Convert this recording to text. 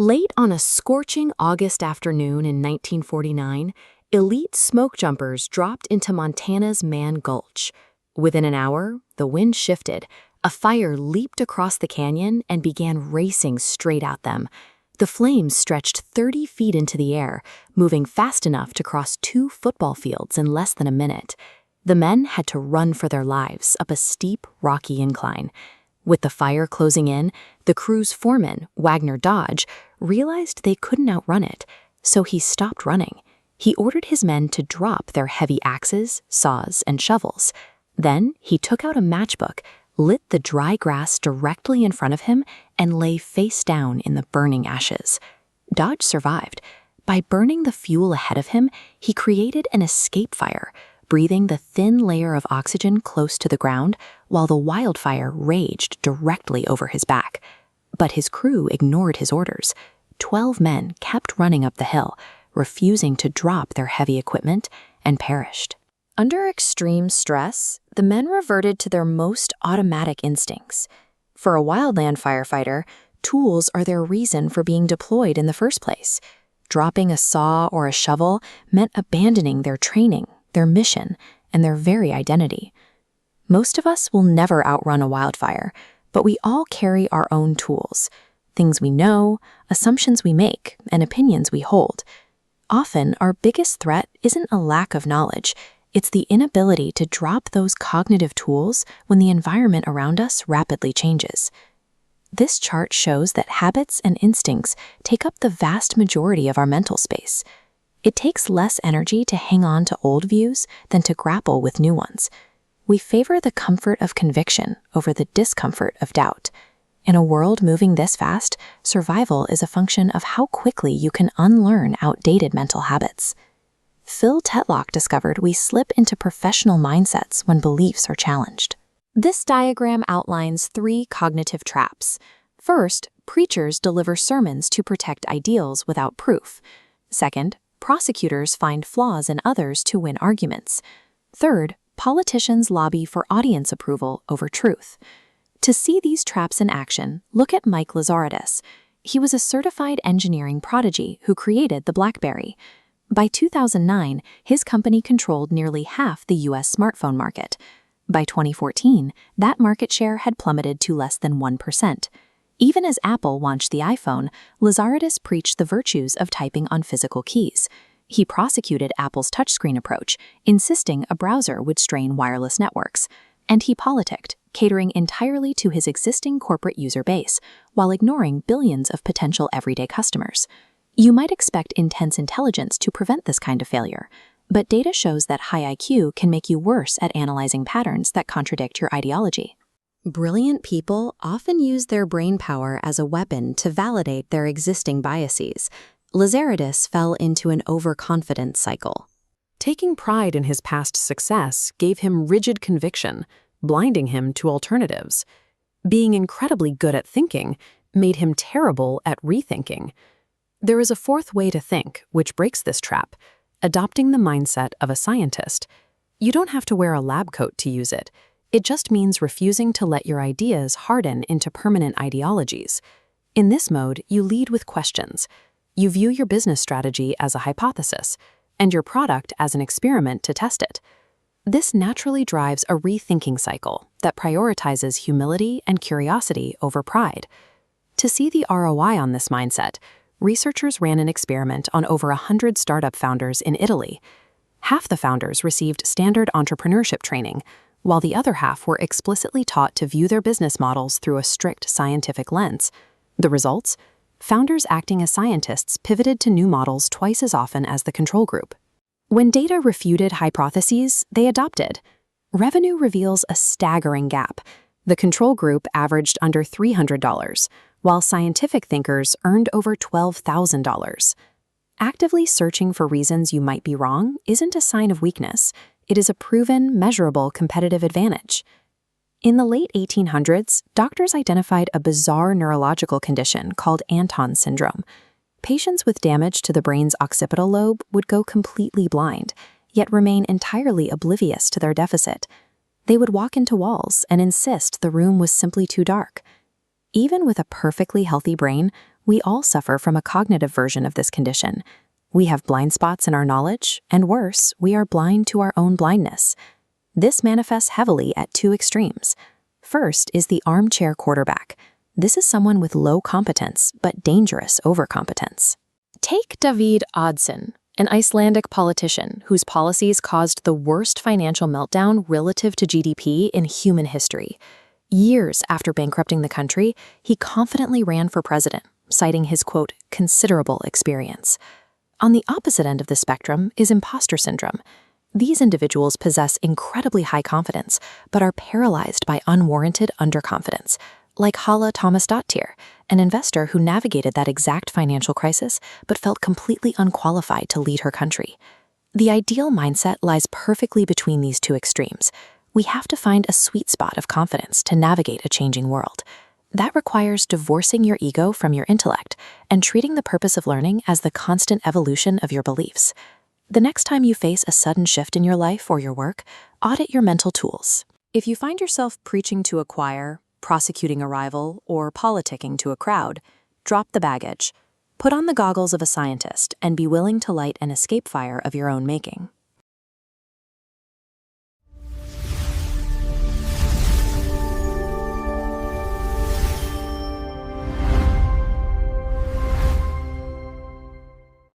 Late on a scorching August afternoon in 1949, elite smoke jumpers dropped into Montana's Mann Gulch. Within an hour, the wind shifted. A fire leaped across the canyon and began racing straight at them. The flames stretched 30 feet into the air, moving fast enough to cross 2 football fields in less than a minute. The men had to run for their lives up a steep, rocky incline. With the fire closing in, the crew's foreman, Wagner Dodge, realized they couldn't outrun it, so he stopped running. He ordered his men to drop their heavy axes, saws, and shovels. Then he took out a matchbook, lit the dry grass directly in front of him, and lay face down in the burning ashes. Dodge survived. By burning the fuel ahead of him, he created an escape fire, breathing the thin layer of oxygen close to the ground while the wildfire raged directly over his back. But his crew ignored his orders. 12 men kept running up the hill, refusing to drop their heavy equipment, and perished. Under extreme stress, the men reverted to their most automatic instincts. For a wildland firefighter, tools are their reason for being deployed in the first place. Dropping a saw or a shovel meant abandoning their training, their mission, and their very identity. Most of us will never outrun a wildfire, but we all carry our own tools, things we know, assumptions we make, and opinions we hold. Often, our biggest threat isn't a lack of knowledge, it's the inability to drop those cognitive tools when the environment around us rapidly changes. This chart shows that habits and instincts take up the vast majority of our mental space. It takes less energy to hang on to old views than to grapple with new ones. We favor the comfort of conviction over the discomfort of doubt. In a world moving this fast, survival is a function of how quickly you can unlearn outdated mental habits. Phil Tetlock discovered we slip into professional mindsets when beliefs are challenged. This diagram outlines 3 cognitive traps. First, preachers deliver sermons to protect ideals without proof. Second, prosecutors find flaws in others to win arguments. Third, politicians lobby for audience approval over truth. To see these traps in action, look at Mike Lazaridis. He was a certified engineering prodigy who created the BlackBerry. By 2009, his company controlled nearly half the U.S. smartphone market. By 2014, that market share had plummeted to less than 1%. Even as Apple launched the iPhone, Lazaridis preached the virtues of typing on physical keys. He prosecuted Apple's touchscreen approach, insisting a browser would strain wireless networks. And he politicked, catering entirely to his existing corporate user base, while ignoring billions of potential everyday customers. You might expect intense intelligence to prevent this kind of failure, but data shows that high IQ can make you worse at analyzing patterns that contradict your ideology. Brilliant people often use their brain power as a weapon to validate their existing biases. Lazaridis fell into an overconfidence cycle. Taking pride in his past success gave him rigid conviction, blinding him to alternatives. Being incredibly good at thinking made him terrible at rethinking. There is a 4th way to think, which breaks this trap: adopting the mindset of a scientist. You don't have to wear a lab coat to use it. It just means refusing to let your ideas harden into permanent ideologies. In this mode, you lead with questions. You view your business strategy as a hypothesis, and your product as an experiment to test it. This naturally drives a rethinking cycle that prioritizes humility and curiosity over pride. To see the ROI on this mindset, researchers ran an experiment on over 100 startup founders in Italy. Half the founders received standard entrepreneurship training, while the other half were explicitly taught to view their business models through a strict scientific lens. The results? Founders acting as scientists pivoted to new models twice as often as the control group. When data refuted hypotheses, they adopted. Revenue reveals a staggering gap. The control group averaged under $300, while scientific thinkers earned over $12,000. Actively searching for reasons you might be wrong isn't a sign of weakness. It is a proven, measurable competitive advantage. In the late 1800s, doctors identified a bizarre neurological condition called Anton syndrome. Patients with damage to the brain's occipital lobe would go completely blind, yet remain entirely oblivious to their deficit. They would walk into walls and insist the room was simply too dark. Even with a perfectly healthy brain, We all suffer from a cognitive version of this condition. We have blind spots in our knowledge, and worse, we are blind to our own blindness. This manifests heavily at two extremes. First is the armchair quarterback. This is someone with low competence, but dangerous overcompetence. Take David Oddsson, an Icelandic politician whose policies caused the worst financial meltdown relative to GDP in human history. Years after bankrupting the country, he confidently ran for president, citing his, quote, considerable experience. On the opposite end of the spectrum is imposter syndrome. These individuals possess incredibly high confidence, but are paralyzed by unwarranted underconfidence, like Hala Thomasdottir, an investor who navigated that exact financial crisis but felt completely unqualified to lead her country. The ideal mindset lies perfectly between these two extremes. We have to find a sweet spot of confidence to navigate a changing world. That requires divorcing your ego from your intellect and treating the purpose of learning as the constant evolution of your beliefs. The next time you face a sudden shift in your life or your work, audit your mental tools. If you find yourself preaching to a choir, prosecuting a rival, or politicking to a crowd, drop the baggage. Put on the goggles of a scientist and be willing to light an escape fire of your own making.